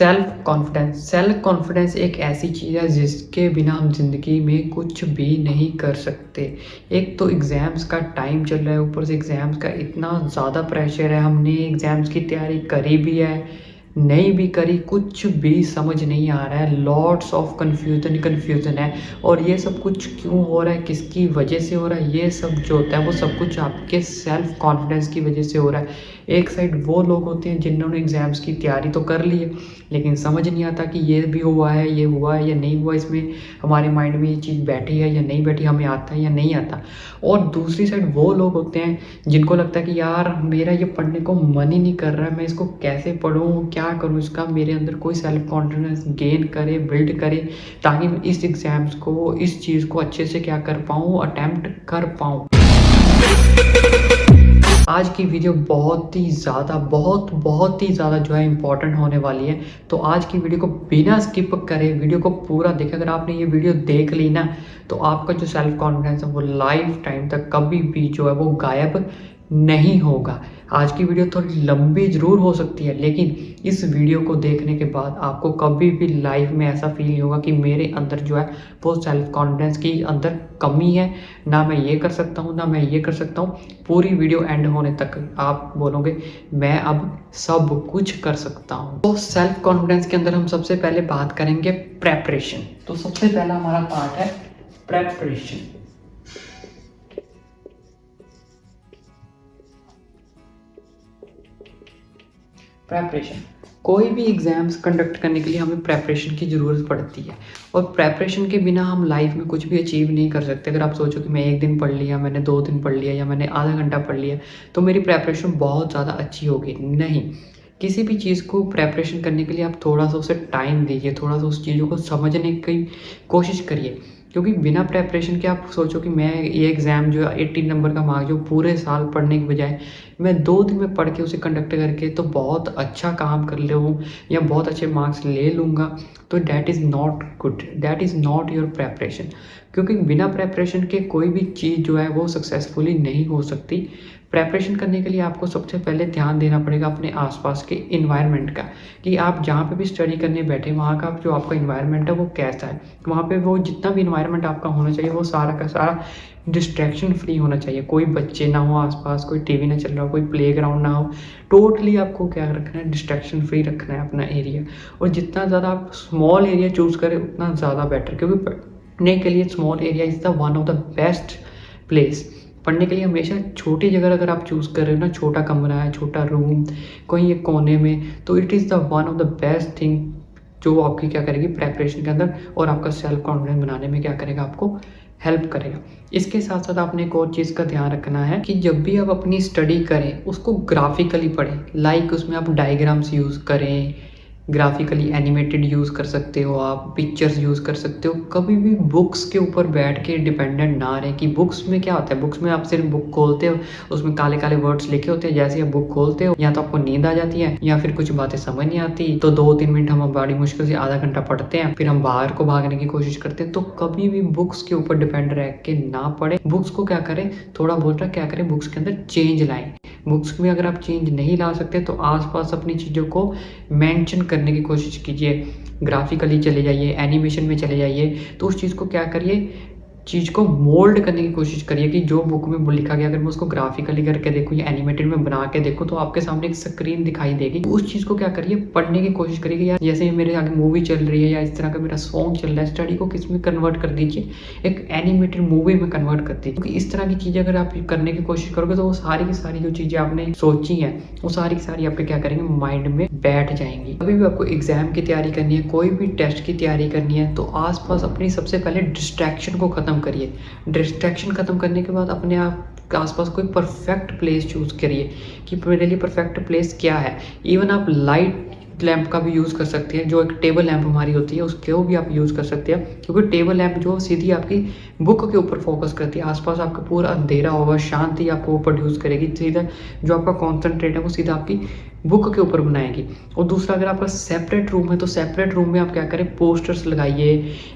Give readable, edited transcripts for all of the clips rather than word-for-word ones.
Self confidence एक ऐसी चीज़ है जिसके बिना हम ज़िंदगी में कुछ भी नहीं कर सकते। एक तो एग्ज़ाम्स का टाइम चल रहा है, ऊपर से एग्ज़ाम्स का इतना ज़्यादा प्रेशर है, हमने एग्ज़ाम्स की तैयारी करी भी है, नहीं भी करी, कुछ भी समझ नहीं आ रहा है, लॉट्स ऑफ कन्फ्यूज़न है। और ये सब कुछ क्यों हो रहा है, किसकी वजह से हो रहा है, ये सब जो होता है वो सब कुछ आपके सेल्फ कॉन्फिडेंस की वजह से हो रहा है। एक साइड वो लोग होते हैं जिन्होंने एग्ज़ाम्स की तैयारी तो कर ली है, लेकिन समझ नहीं आता कि ये भी हुआ है, ये हुआ है या नहीं हुआ, इसमें हमारे माइंड में ये चीज़ बैठी है या नहीं बैठी, हमें आता है या नहीं आता। और दूसरी साइड वो लोग होते हैं जिनको लगता है कि यार मेरा ये पढ़ने को मन ही नहीं कर रहा है, मैं इसको कैसे पढूँ, क्या करूँ इसका, मेरे अंदर कोई सेल्फ कॉन्फिडेंस गेन करे, बिल्ड करे, ताकि मैं इस एग्ज़ाम्स को, इस चीज़ को अच्छे से क्या कर पाऊँ, अटेम्प्ट कर पाऊँ। आज की वीडियो बहुत ही ज़्यादा जो है इम्पोर्टेंट होने वाली है। तो आज की वीडियो को बिना स्किप करे वीडियो को पूरा देखें। अगर आपने ये वीडियो देख ली ना, तो आपका जो सेल्फ कॉन्फिडेंस है वो लाइफ टाइम तक कभी भी जो है वो गायब नहीं होगा। आज की वीडियो थोड़ी लंबी ज़रूर हो सकती है, लेकिन इस वीडियो को देखने के बाद आपको कभी भी लाइफ में ऐसा फील नहीं होगा कि मेरे अंदर जो है वो सेल्फ कॉन्फिडेंस की अंदर कमी है, ना मैं ये कर सकता हूँ, ना मैं ये कर सकता हूँ। पूरी वीडियो एंड होने तक आप बोलोगे मैं अब सब कुछ कर सकता हूँ। तो सेल्फ कॉन्फिडेंस के अंदर हम सबसे पहले बात करेंगे प्रेपरेशन। तो सबसे पहला हमारा पार्ट है प्रेपरेशन। प्रेपरेशन, कोई भी एग्ज़ाम्स कंडक्ट करने के लिए हमें प्रेपरेशन की ज़रूरत पड़ती है, और प्रेपरेशन के बिना हम लाइफ में कुछ भी अचीव नहीं कर सकते। अगर आप सोचो कि मैं 1 दिन पढ़ लिया, मैंने 2 दिन पढ़ लिया, या मैंने आधा घंटा पढ़ लिया, तो मेरी प्रेपरेशन बहुत ज़्यादा अच्छी होगी, नहीं। किसी भी चीज़ को प्रेपरेशन करने के लिए आप थोड़ा-सा उसे टाइम दीजिए, थोड़ा-सा उस चीज़ों को समझने की कोशिश करिए। क्योंकि बिना प्रेपरेशन के आप सोचो कि मैं ये एग्ज़ाम जो है 80 नंबर का मार्क्स जो पूरे साल पढ़ने के बजाय मैं 2 दिन में पढ़ के उसे कंडक्ट करके तो बहुत अच्छा काम कर लूँ या बहुत अच्छे मार्क्स ले लूँगा, तो that is not good, that is not your preparation. क्योंकि बिना प्रेपरेशन के कोई भी चीज़ जो है वो सक्सेसफुली नहीं हो सकती। प्रेपरेशन करने के लिए आपको सबसे पहले ध्यान देना पड़ेगा अपने आसपास के एनवायरनमेंट का, कि आप जहाँ पे भी स्टडी करने बैठे वहाँ का जो आपका एनवायरनमेंट है वो कैसा है। वहाँ पे वो जितना भी एनवायरनमेंट आपका होना चाहिए वो सारा का सारा डिस्ट्रैक्शन फ्री होना चाहिए। कोई बच्चे ना हो आसपास, कोई टीवी ना चल रहा हो, कोई प्लेग्राउंड ना हो। टोटली आपको क्या रखना है, डिस्ट्रैक्शन फ्री रखना है अपना एरिया। और जितना ज़्यादा आप स्मॉल एरिया चूज़ करें उतना ज़्यादा बेटर, क्योंकि पढ़ने के लिए small area is the one of the best place. पढ़ने के लिए हमेशा छोटी जगह अगर आप चूज़ कर रहे हो ना, छोटा कमरा है, छोटा रूम, कहीं एक कोने में, तो it is the one of the best thing जो आपकी क्या करेगी प्रेपरेशन के अंदर, और आपका सेल्फ कॉन्फिडेंस बनाने में क्या करेगा, आपको हेल्प करेगा। इसके साथ साथ आपने एक और चीज़ का ध्यान रखना है कि जब भी आप अपनी स्टडी करें उसको ग्राफिकली पढ़ें, लाइक उसमें आप डायग्राम्स यूज़ करें, ग्राफिकली एनिमेटेड यूज़ कर सकते हो, आप पिक्चर्स यूज़ कर सकते हो। कभी भी बुक्स के ऊपर बैठ के डिपेंडेंट ना रहें, कि बुक्स में क्या होता है, बुक्स में आप सिर्फ बुक खोलते हो, उसमें काले काले वर्ड्स लिखे होते हैं, जैसे आप बुक खोलते हो या तो आपको नींद आ जाती है या फिर कुछ बातें समझ नहीं आती, तो 2-3 मिनट हम बड़ी मुश्किल से आधा घंटा पढ़ते हैं, फिर हम बाहर को भागने की कोशिश करते हैं। तो कभी भी बुक्स के ऊपर डिपेंड रह के ना पढ़े, बुक्स को क्या करें, थोड़ा बहुत क्या करें, बुक्स के अंदर चेंज लाएं। बुक्स में अगर आप चेंज नहीं ला सकते तो आसपास अपनी चीज़ों को मेंशन करने की कोशिश कीजिए, ग्राफिकली चले जाइए, एनिमेशन में चले जाइए। तो उस चीज़ को क्या करिए, चीज़ को मोल्ड करने की कोशिश करिए, कि जो बुक में लिखा गया अगर मैं उसको ग्राफिकली करके देखूँ या एनिमेटेड में बना के देखूँ तो आपके सामने एक स्क्रीन दिखाई देगी। तो उस चीज़ को क्या करिए, पढ़ने की कोशिश करिए कि यार जैसे मेरे आगे मूवी चल रही है या इस तरह का मेरा सॉन्ग चल रहा है, स्टडी को किस में कन्वर्ट कर दीजिए, एक एनिमेटेड मूवी में कन्वर्ट कर दीजिए। क्योंकि इस तरह की चीज़ें अगर आप करने की कोशिश करोगे तो वो सारी की सारी जो चीज़ें आपने सोची हैं वो सारी की सारी आपके क्या करेंगे, माइंड में बैठ जाएंगी। अभी भी आपको एग्जाम की तैयारी करनी है, कोई भी टेस्ट की तैयारी करनी है, तो आसपास अपनी सबसे पहले डिस्ट्रैक्शन को ख़त्म करिए। डिस्ट्रैक्शन ख़त्म करने के बाद अपने आप के आसपास कोई परफेक्ट प्लेस चूज़ करिए, कि मेरे लिए परफेक्ट प्लेस क्या है। इवन आप लाइट लैंप का भी यूज़ कर सकते हैं, जो एक टेबल लैंप हमारी होती है उसको भी आप यूज़ कर सकते हैं, क्योंकि टेबल लैंप जो सीधी आपकी बुक के ऊपर फोकस करती है। आसपास आपका पूरा अंधेरा होगा, शांति आपको वो प्रोड्यूस करेगी, सीधा जो आपका कॉन्सेंट्रेट है वो सीधा आपकी बुक के ऊपर बनाएंगी। और दूसरा, अगर आपका सेपरेट रूम है तो सेपरेट रूम में आप क्या करें, पोस्टर्स लगाइए,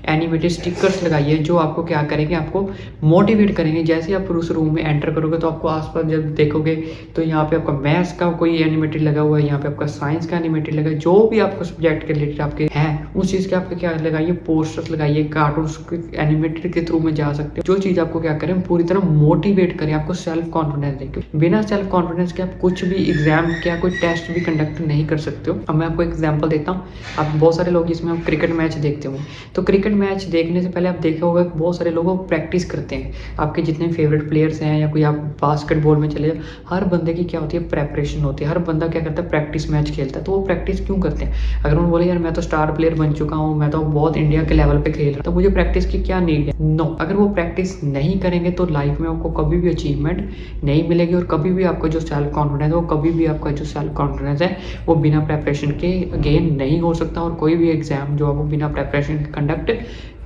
एनिमेटेड स्टिकर्स लगाइए, जो आपको क्या करेंगे, आपको मोटिवेट करेंगे। जैसे ही आप उस रूम में एंटर करोगे तो आपको आसपास जब देखोगे तो यहाँ पे आपका मैथ्स का कोई एनिमेटेड लगा हुआ है, यहाँ पे आपका साइंस का एनिमेटेड लगा है, जो भी आपको सब्जेक्ट के रिलेटेड आपके हैं उस चीज़ के आपके क्या लगाइए, पोस्टर्स लगाइए, कार्टून्स एनिमेटेड के थ्रू में जा सकते हो। जो चीज़ आपको क्या करें, पूरी तरह मोटिवेट करें, आपको सेल्फ कॉन्फिडेंस दें। बिना सेल्फ कॉन्फिडेंस के आप कुछ भी एग्जाम क्या कोई टेस्ट भी कंडक्ट नहीं कर सकते हो। अब मैं आपको एग्जाम्पल देता हूँ। आप बहुत सारे लोग इसमें हम क्रिकेट मैच देखते होंगे, तो क्रिकेट मैच देखने से पहले आप देखा होगा बहुत सारे लोग प्रैक्टिस करते हैं। आपके जितने फेवरेट प्लेयर्स हैं या कोई आप बास्केटबॉल में चले जाओ, हर बंदे की क्या होती है, प्रेपरेशन होती है। हर बंदा क्या करता है, प्रैक्टिस मैच खेलता है। तो वो प्रैक्टिस क्यों करते हैं? अगर उन्होंने बोले यार मैं तो स्टार प्लेयर बन चुका हूँ, मैं तो बहुत इंडिया के लेवल पे खेल रहा हूँ, तो मुझे प्रैक्टिस की क्या नीड है? नो। अगर वो प्रैक्टिस नहीं करेंगे तो लाइफ में आपको कभी भी अचीवमेंट नहीं मिलेगी, और कभी भी आपका जो सेल्फ कॉन्फिडेंस है, वो कभी भी आपका जो सेल्फ कॉन्फिडेंस है वो बिना प्रेपरेशन के गेन नहीं हो सकता। और कोई भी एग्जाम जो है वो बिना प्रेपरेशन के कंडक्ट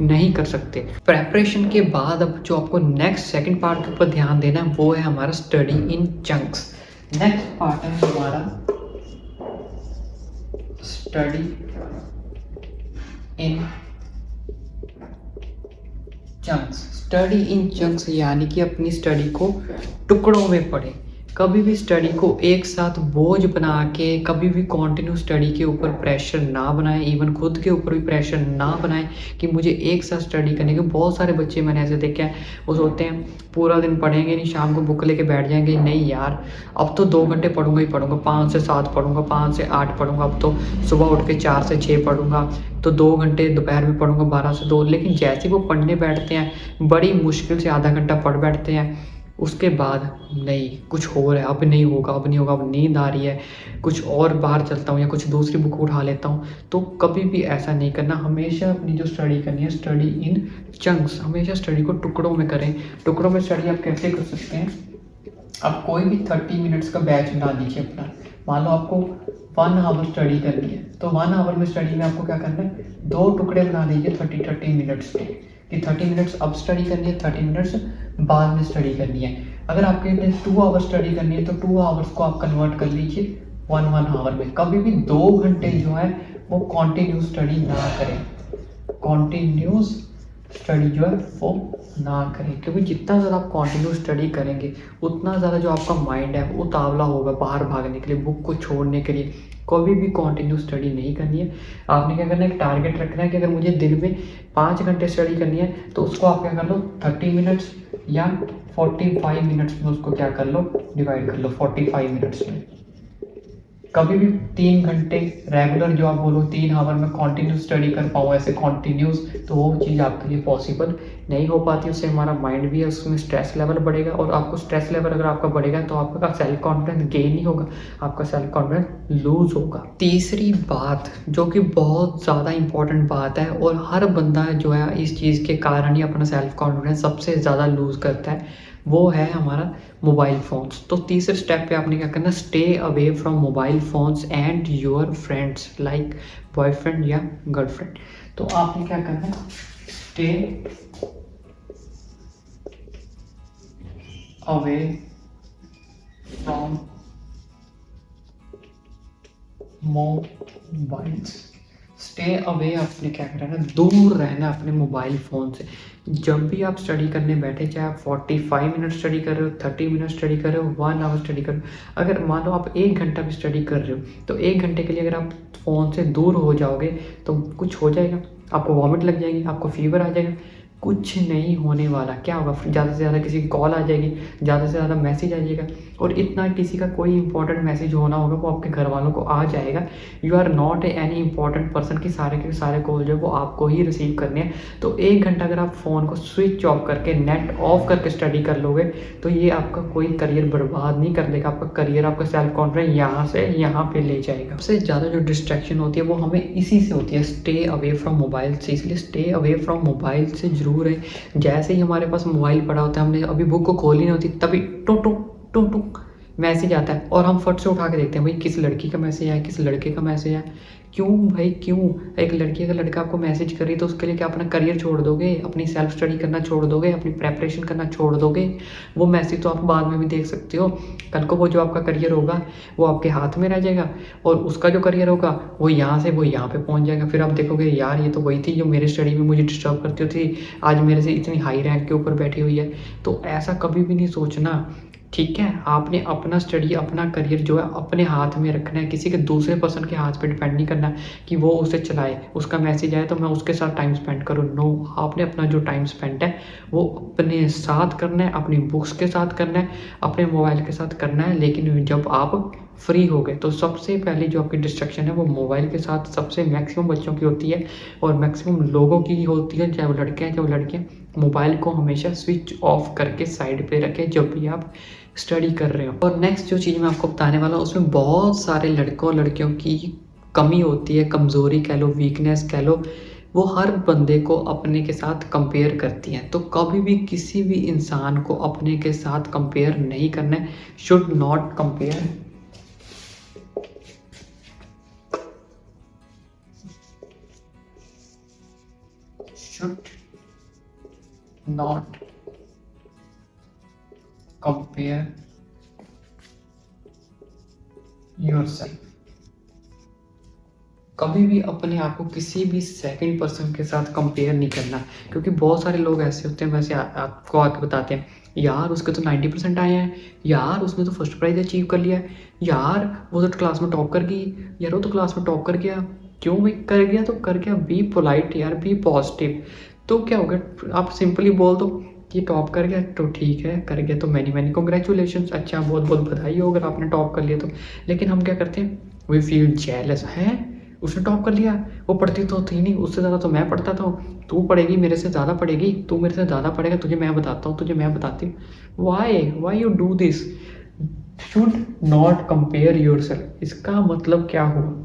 नहीं कर सकते। प्रेपरेशन के बाद अब जो आपको नेक्स्ट सेकंड पार्ट के ऊपर ध्यान देना है वो है हमारा study in chunks. Next part है हमारा study in chunks. Study in chunks यानी कि अपनी स्टडी को टुकड़ों में पढ़ें। कभी भी स्टडी को एक साथ बोझ बना के कभी भी कंटिन्यू स्टडी के ऊपर प्रेशर ना बनाएं, इवन खुद के ऊपर भी प्रेशर ना बनाएं कि मुझे एक साथ स्टडी करने के। बहुत सारे बच्चे मैंने ऐसे देखे हैं, वो सोचते हैं पूरा दिन पढ़ेंगे नहीं, शाम को बुक लेके बैठ जाएंगे। नहीं यार, अब तो 2 घंटे पढ़ूंगा ही पढ़ूंगा, 5 से 7 पढ़ूंगा, 5 से 8 पढ़ूंगा। अब तो सुबह उठ के 4 से 6 पढ़ूंगा, तो 2 घंटे दोपहर में पढ़ूंगा, 12 से 2। लेकिन जैसे वो पढ़ने बैठते हैं बड़ी मुश्किल से आधा घंटा पढ़ बैठते हैं, उसके बाद नहीं कुछ हो रहा है, अब नहीं होगा, अब नहीं होगा, अब नींद आ रही है, कुछ और बाहर चलता हूँ या कुछ दूसरी बुक उठा लेता हूँ। तो कभी भी ऐसा नहीं करना। हमेशा अपनी जो स्टडी करनी है, स्टडी इन चंक्स, हमेशा स्टडी को टुकड़ों में करें। टुकड़ों में स्टडी आप कैसे कर सकते हैं? आप कोई भी 30 मिनट्स का बैच बना दीजिए अपना। मान लो आपको 1 आवर स्टडी करनी है, तो 1 आवर में स्टडी में आपको क्या करना है, 2 टुकड़े बना दीजिए 30 मिनट्स के, कि 30 मिनट्स अब स्टडी करनी है, 30 मिनट्स बाद में स्टडी करनी है। अगर आपके लिए 2 आवर स्टडी करनी है तो 2 आवर्स को आप कन्वर्ट कर लीजिए 1 आवर में। कभी भी 2 घंटे जो है वो कॉन्टिन्यूस स्टडी ना करें, कॉन्टिन्यूस स्टडी जो है वो ना करें, क्योंकि जितना ज़्यादा आप कॉन्टिन्यू स्टडी करेंगे उतना ज़्यादा जो आपका माइंड है वो उतावला होगा बाहर भागने के लिए, बुक को छोड़ने के लिए। कभी भी कॉन्टिन्यू स्टडी नहीं करनी है। आपने क्या करना है, एक टारगेट रखना है कि अगर मुझे दिन में 5 घंटे स्टडी करनी है तो उसको आप क्या कर लो, 30 मिनट्स या 45 मिनट्स में उसको क्या कर लो, डिवाइड कर लो 45 मिनट्स में। कभी भी 3 घंटे रेगुलर जो आप बोलो 3 आवर में कॉन्टिन्यूस स्टडी कर पाऊँ ऐसे कॉन्टिन्यूस, तो वो चीज़ आपके लिए पॉसिबल नहीं हो पाती। उससे हमारा माइंड भी है, उसमें स्ट्रेस लेवल बढ़ेगा, और आपको स्ट्रेस लेवल अगर आपका बढ़ेगा तो आपका सेल्फ कॉन्फिडेंस गेन नहीं होगा, आपका सेल्फ कॉन्फिडेंस लूज होगा। तीसरी बात जो कि बहुत ज़्यादा इंपॉर्टेंट बात है, और हर बंदा जो है इस चीज़ के कारण ही अपना सेल्फ कॉन्फिडेंस सबसे ज़्यादा लूज करता है, वो है हमारा मोबाइल फ़ोन्स। तो तीसरे स्टेप पे आपने क्या करना, stay away from mobile phones and your friends like boyfriend या गर्लफ्रेंड। तो आपने क्या करना है, stay away from mobiles. Stay away, आपने क्या करना है, दूर रहना अपने मोबाइल फ़ोन से। जब भी आप स्टडी करने बैठे, चाहे आप 45 मिनट स्टडी कर रहे हो, 30 मिनट स्टडी कर रहे हो, 1 आवर स्टडी कर रहे हो, अगर मान लो आप 1 घंटा भी स्टडी कर रहे हो, तो 1 घंटे के लिए अगर आप फ़ोन से दूर हो जाओगे तो कुछ हो जाएगा, आपको वॉमिट लग जाएगी, आपको फीवर आ जाएगा, कुछ नहीं होने वाला। क्या होगा, ज़्यादा से ज़्यादा किसी की कॉल आ जाएगी, ज़्यादा से ज़्यादा मैसेज आ जाएगा, और इतना किसी का कोई इंपॉर्टेंट मैसेज होना होगा वो आपके घर वालों को आ जाएगा। You are not any important person कि सारे के सारे कॉल जो है वो आपको ही रिसीव करने हैं। तो 1 घंटा अगर आप फ़ोन को स्विच ऑफ करके, नेट ऑफ करके स्टडी कर लोगे तो ये आपका कोई करियर बर्बाद नहीं कर देगा। आपका करियर, आपका सेल्फ कॉन्फिडेंस यहाँ से यहाँ पे ले जाएगा। सबसे ज़्यादा जो डिस्ट्रैक्शन होती है वो हमें इसी से होती है, स्टे अवे फ्रॉम मोबाइल से। इसलिए स्टे अवे फ्रॉम मोबाइल से जरूर है। जैसे ही हमारे पास मोबाइल पड़ा होता है, हमने अभी बुक को खोली नहीं होती, तभी टुक टुक टुक टुक मैसेज आता है, और हम फट से उठा के देखते हैं भाई किस लड़की का मैसेज आया, किस लड़के का मैसेज आया, क्यों भाई क्यों? एक लड़की अगर लड़का आपको मैसेज कर रही है तो उसके लिए क्या अपना करियर छोड़ दोगे, अपनी सेल्फ स्टडी करना छोड़ दोगे, अपनी प्रेपरेशन करना छोड़ दोगे? वो मैसेज तो आप बाद में भी देख सकते हो। कल को वो जो आपका करियर होगा वो आपके हाथ में रह जाएगा, और उसका जो करियर होगा वो यहाँ से वो यहाँ पे पहुँच जाएगा। फिर आप देखोगे यार ये तो वही थी जो मेरे स्टडी में मुझे डिस्टर्ब करती थी, आज मेरे से इतनी हाई रैंक के ऊपर बैठी हुई है। तो ऐसा कभी भी नहीं सोचना, ठीक है? आपने अपना स्टडी, अपना करियर जो है अपने हाथ में रखना है, किसी के दूसरे पर्सन के हाथ पे डिपेंड नहीं करना कि वो उसे चलाए, उसका मैसेज आए तो मैं उसके साथ टाइम स्पेंड करूँ। नो, आपने अपना जो टाइम स्पेंड है वो अपने साथ करना है, अपनी बुक्स के साथ करना है, अपने मोबाइल के साथ करना है। लेकिन जब आप फ्री हो गए तो सबसे पहली जो आपकी डिस्ट्रैक्शन है वो मोबाइल के साथ सबसे मैक्सिमम बच्चों की होती है, और मैक्सिमम लोगों की होती है, चाहे वो लड़के हैं चाहे वो लड़कियाँ। मोबाइल को हमेशा स्विच ऑफ करके साइड पे रखें जब भी आप स्टडी कर रहे हो। और नेक्स्ट जो चीज़ मैं आपको बताने वाला हूँ उसमें बहुत सारे लड़कों और लड़कियों की कमी होती है, कमज़ोरी कह लो, वीकनेस कह लो। वो हर बंदे को अपने के साथ कंपेयर करती हैं। तो कभी भी किसी भी इंसान को अपने के साथ कंपेयर नहीं करना है। Should not compare, should not compare yourself। कभी भी अपने आप को किसी भी सेकंड पर्सन के साथ कंपेयर नहीं करना, क्योंकि बहुत सारे लोग ऐसे होते हैं, वैसे आपको आके बताते हैं यार उसके तो 90% आए हैं, यार उसने तो फर्स्ट प्राइज अचीव कर लिया है, यार वो तो क्लास में टॉप कर गई, यार वो तो क्लास में टॉप कर गया। क्यों भाई कर गया तो कर गया, बी पोलाइट यार, बी पॉजिटिव। तो क्या हो गया, आप सिंपली बोल दो कि टॉप कर गया तो ठीक है, कर गया तो मैनी मैनी कॉन्ग्रेचुलेशन, अच्छा बहुत बहुत बधाई हो अगर आपने टॉप कर लिया तो। लेकिन हम क्या करते हैं, वी फील जेलस है, उसने टॉप कर लिया, वो पढ़ती तो थी नहीं, उससे ज़्यादा तो मैं पढ़ता था, तू पढ़ेगी मेरे से ज़्यादा पढ़ेगी, तू मेरे से ज़्यादा पढ़ेगा, तुझे मैं बताता हूँ, तुझे मैं बताती हूँ। Why you do this? Should not compare yourself, इसका मतलब क्या हुआ?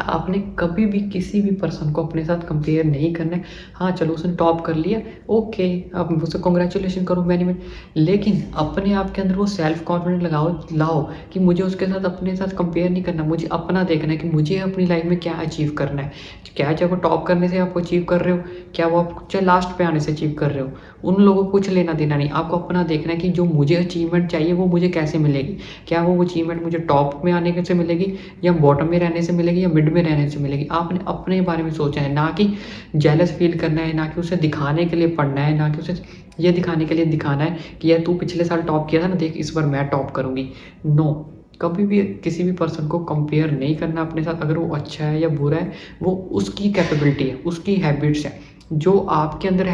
आपने कभी भी किसी भी पर्सन को अपने साथ कंपेयर नहीं करना है। हाँ चलो उसने टॉप कर लिया, ओके, आप उससे कॉन्ग्रेचुलेशन करो मैंने में, लेकिन अपने आप के अंदर वो सेल्फ कॉन्फिडेंस लाओ कि मुझे उसके साथ अपने साथ कंपेयर नहीं करना, मुझे अपना देखना है कि मुझे अपनी लाइफ में क्या अचीव करना है। क्या चाहे वो टॉप करने से आप अचीव कर रहे हो, क्या वो आप चाहे लास्ट पे आने से अचीव कर रहे हो, उन लोगों को कुछ लेना देना नहीं। आपको अपना देखना है कि जो मुझे अचीवमेंट चाहिए वो मुझे कैसे मिलेगी। क्या वो अचीवमेंट मुझे टॉप में आने से मिलेगी, या बॉटम में रहने से मिलेगी, या मिड में रहने से मिलेगी। आपने अपने बारे में सोचना है, ना कि जेलस फील करना है, ना कि उसे दिखाने के लिए पढ़ना है, ना कि उसे ये दिखाने के लिए दिखाना है कि यार तू पिछले साल टॉप किया था ना, देख इस बार मैं टॉप करूँगी। नो, कभी भी किसी भी पर्सन को कंपेयर नहीं करना अपने साथ। अगर वो अच्छा है या बुरा है वो उसकी कैपेबिलिटी है, उसकी हैबिट्स है। जो आपके अंदर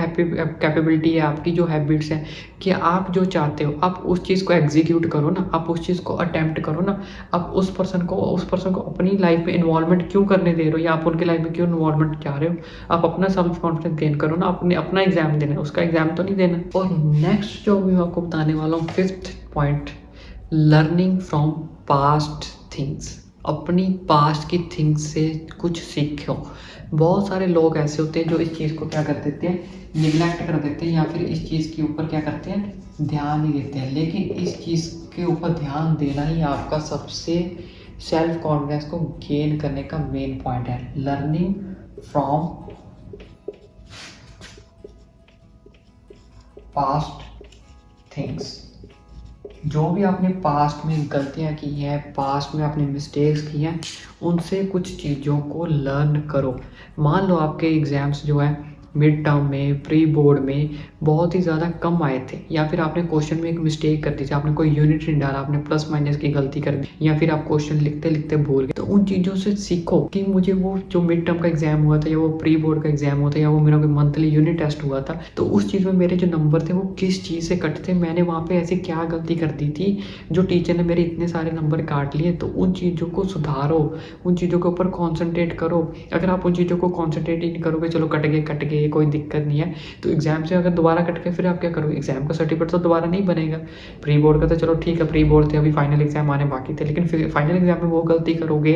कैपेबिलिटी है, आपकी जो हैबिट्स हैं, कि आप जो चाहते हो आप उस चीज़ को एग्जीक्यूट करो ना, आप उस चीज़ को अटेम्प्ट करो ना। आप उस पर्सन को अपनी लाइफ में इन्वॉल्वमेंट क्यों करने दे रहे हो, या आप उनकी लाइफ में क्यों इन्वॉल्वमेंट चाह रहे हो? आप अपना सेल्फ कॉन्फिडेंस गेन करो ना, अपना एग्जाम देना है, उसका एग्जाम तो नहीं देना। और नेक्स्ट जो मैं आपको बताने वाला हूँ, fifth point, learning from past things. अपनी पास्ट की थिंग्स से कुछ सीखो। बहुत सारे लोग ऐसे होते हैं जो इस चीज़ को क्या कर देते हैं, निगलेक्ट कर देते हैं, या फिर इस चीज़ के ऊपर क्या करते हैं, ध्यान नहीं देते हैं। लेकिन इस चीज़ के ऊपर ध्यान देना ही आपका सबसे सेल्फ कॉन्फिडेंस को गेन करने का मेन पॉइंट है। Learning from past things. जो भी आपने पास्ट में गलतियां की हैं, पास्ट में आपने मिस्टेक्स की हैं, उनसे कुछ चीज़ों को लर्न करो। मान लो आपके एग्ज़ाम्स जो है मिड टर्म में, प्री बोर्ड में बहुत ही ज़्यादा कम आए थे, या फिर आपने क्वेश्चन में एक मिस्टेक कर दी थी, आपने कोई यूनिट नहीं डाला, आपने प्लस माइनस की गलती कर दी, या फिर आप क्वेश्चन लिखते लिखते भूल गए। तो उन चीज़ों से सीखो कि मुझे वो जो मिड टर्म का एग्जाम हुआ था, या वो प्री बोर्ड का एग्जाम हुआ था, या वो मेरा कोई मंथली यूनिट टेस्ट हुआ था, तो उस चीज़ में मेरे जो नंबर थे वो किस चीज़ से कट थे, मैंने वहाँ पर ऐसी क्या गलती कर दी थी जो टीचर ने मेरे इतने सारे नंबर काट लिए। तो उन चीज़ों को सुधारो, उन चीज़ों के ऊपर कॉन्सेंट्रेट करो। अगर आप उन चीज़ों को कॉन्सेंट्रेट ही नहीं करोगे, चलो कट गए कोई दिक्कत नहीं है, तो एग्जाम से अगर दोबारा कट के फिर आप क्या करोगे, एग्जाम का सर्टिफिकेट तो दोबारा नहीं बनेगा। प्री बोर्ड का तो चलो ठीक है, प्री बोर्ड थे, अभी फाइनल एग्जाम आने बाकी थे, लेकिन फिर फाइनल एग्जाम में वो गलती करोगे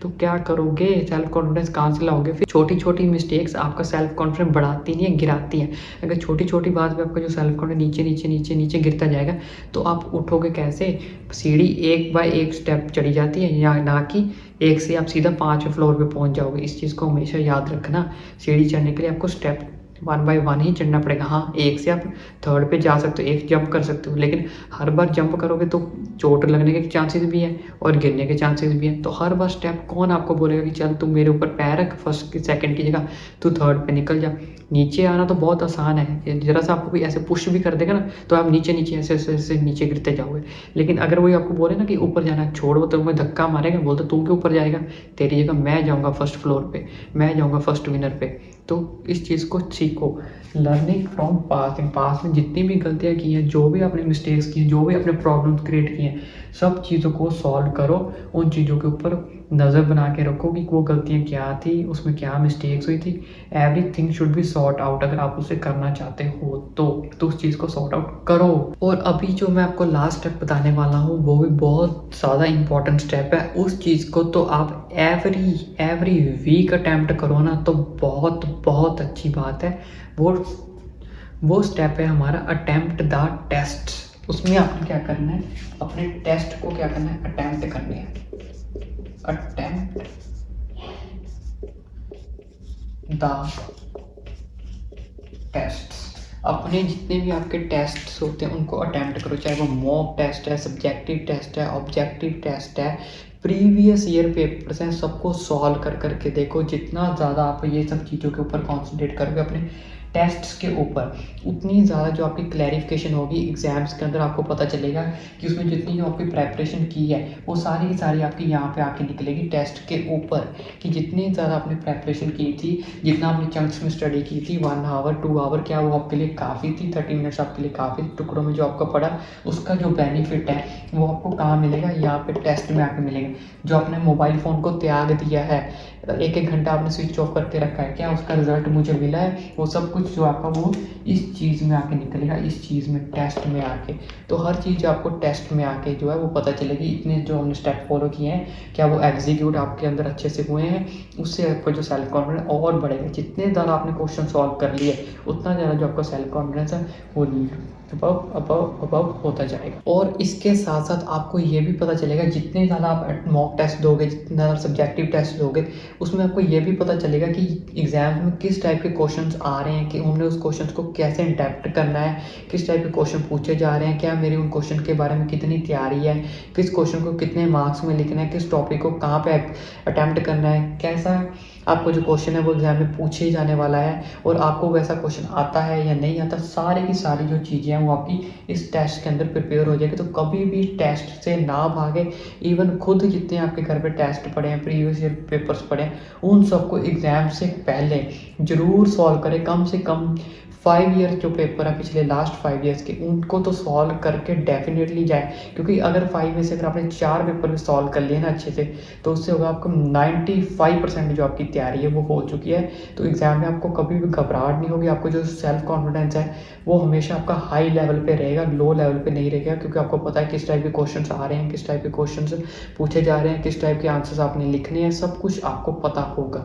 तो क्या करोगे, सेल्फ कॉन्फिडेंस कहाँ से लाओगे? फिर छोटी छोटी मिस्टेक्स आपका सेल्फ कॉन्फिडेंस बढ़ाती नहीं है, गिराती है। अगर छोटी छोटी बात पे आपका जो सेल्फ कॉन्फिडेंस नीचे नीचे नीचे नीचे गिरता जाएगा तो आप उठोगे कैसे? सीढ़ी एक बाय एक स्टेप चढ़ी जाती है, या ना कि 1 से आप सीधा 5वें फ्लोर पे पहुँच जाओगे। इस चीज़ को हमेशा याद रखना। सीढ़ी चढ़ने के लिए आपको स्टेप 1 बाय 1 ही चढ़ना पड़ेगा। हाँ, 1 से आप 3rd पे जा सकते हो, 1 जंप कर सकते हो, लेकिन हर बार जंप करोगे तो चोट लगने के चांसेस भी हैं और गिरने के चांसेस भी हैं। तो हर बार स्टेप कौन आपको बोलेगा कि चल तू मेरे ऊपर पैर रख, फर्स्ट की सेकंड की जगह तू 3rd पे निकल जा। नीचे आना तो बहुत आसान है, ज़रा-सा आपको कोई ऐसे पुश भी कर देगा ना, तो आप नीचे-नीचे ऐसे नीचे गिरते जाओगे। लेकिन अगर वही आपको बोले ना कि ऊपर जाना है, छोड़ वो तुम्हें धक्का मारेगा, बोलता तू क्यों ऊपर जाएगा? तेरी जगह मैं जाऊँगा फर्स्ट फ्लोर पे, मैं जाऊँगा फर्स्ट विनर पे। तो इस चीज़ को सीखो। लर्निंग फ्रॉम पास्ट में जितनी भी गलतियाँ की हैं, जो भी आपने मिस्टेक्स की हैं, जो भी आपने प्रॉब्लम्स क्रिएट किए हैं, सब चीज़ों को सॉल्व करो। उन चीज़ों के ऊपर नज़र बना के रखो कि वो गलतियाँ क्या थी, उसमें क्या मिस्टेक्स हुई थी। Everything should be sort out. अगर आप उसे करना चाहते हो तो उस चीज़ को सॉर्ट आउट करो। और अभी जो मैं आपको लास्ट स्टेप बताने वाला हूँ, वो भी बहुत ज़्यादा इम्पोर्टेंट स्टेप है। उस चीज़ को तो आप एवरी वीक अटेम्प्ट करो ना, तो बहुत अच्छी बात है। वो स्टेप है हमारा अटेम्प्ट द टेस्ट। उसमें आपको क्या करना है, अपने टेस्ट को क्या करना है, अटेम्प्ट करने हैं। Attempt the test. अपने जितने भी आपके टेस्ट्स होते हैं उनको अटेम्प्ट करो, चाहे वो मॉक टेस्ट है, सब्जेक्टिव टेस्ट है, ऑब्जेक्टिव टेस्ट है, प्रीवियस ईयर पेपर्स हैं, सबको सॉल्व करके देखो। जितना ज़्यादा आप ये सब चीज़ों के ऊपर कॉन्सेंट्रेट करोगे अपने टेस्ट्स के ऊपर, उतनी ज़्यादा जो आपकी क्लैरिफिकेशन होगी एग्ज़ाम्स के अंदर, आपको पता चलेगा कि उसमें जितनी जो आपकी प्रेपरेशन की है वो सारी की सारी आपकी यहाँ पे आके निकलेगी टेस्ट के ऊपर। कि जितनी ज़्यादा आपने प्रेपरेशन की थी, जितना आपने चंक्स में स्टडी की थी, 1 आवर 2 आवर, क्या वो आपके लिए काफ़ी थी? 30 मिनट्स आपके लिए काफ़ी टुकड़ों में जो आपका पड़ा, उसका जो बेनिफिट है वो आपको कहाँ मिलेगा? यहाँ पे टेस्ट में आके मिलेगा। जो आपने मोबाइल फ़ोन को त्याग दिया है, 1-1 घंटा आपने स्विच ऑफ करके रखा है, क्या उसका रिजल्ट मुझे मिला है? वो सब कुछ जो आपका वो इस चीज़ में आके निकलेगा, इस चीज़ में, टेस्ट में आके। तो हर चीज़ जो आपको टेस्ट में आके जो है वो पता चलेगी। इतने जो हमने स्टेप फॉलो किए हैं, क्या वो एग्जीक्यूट आपके अंदर अच्छे से हुए हैं? उससे आपका जो सेल्फ कॉन्फिडेंस और बढ़ेगा। जितने ज़्यादा आपने क्वेश्चन सॉल्व कर लिए, उतना ज़्यादा जो आपका सेल्फ कॉन्फिडेंस है वो अबव होता जाएगा। और इसके साथ साथ आपको ये भी पता चलेगा, जितने ज़्यादा आप मॉक टेस्ट दोगे, जितने ज़्यादा सब्जेक्टिव टेस्ट दोगे, उसमें आपको ये भी पता चलेगा कि एग्ज़ाम में किस टाइप के क्वेश्चंस आ रहे हैं, कि हमने उस क्वेश्चंस को कैसे इंटरप्ट करना है, किस टाइप के क्वेश्चन पूछे जा रहे हैं, क्या मेरी उन क्वेश्चन के बारे में कितनी तैयारी है, किस क्वेश्चन को कितने मार्क्स में लिखना है, किस टॉपिक को कहाँ पे अटैम्प्ट करना है, कैसा आपको जो क्वेश्चन है वो एग्ज़ाम में पूछे जाने वाला है, और आपको वैसा क्वेश्चन आता है या नहीं आता। सारी की सारी जो चीज़ें हैं वो आपकी इस टेस्ट के अंदर प्रिपेयर हो जाएगी। तो कभी भी टेस्ट से ना भागे। इवन खुद जितने आपके घर पे टेस्ट पड़े हैं, प्रीवियस ईयर पेपर्स पड़े हैं, उन सबको एग्ज़ाम से पहले ज़रूर सॉल्व करें। कम से कम 5 ईयर जो पेपर है पिछले लास्ट 5 ईयर्स के, उनको तो सॉल्व करके डेफिनेटली जाए। क्योंकि अगर 5 में से अगर आपने 4 पेपर भी सॉल्व कर लिए ना अच्छे से, तो उससे होगा आपको 95% जो आपकी तैयारी है वो हो चुकी है। तो एग्ज़ाम में आपको कभी भी घबराहट नहीं होगी। आपको जो सेल्फ कॉन्फिडेंस है वो हमेशा आपका हाई लेवल पे रहेगा, लो लेवल पे नहीं रहेगा। क्योंकि आपको पता है किस टाइप के क्वेश्चंस आ रहे हैं, किस टाइप के क्वेश्चंस पूछे जा रहे हैं, किस टाइप के आंसर्स आपने लिखने हैं, सब कुछ आपको पता होगा।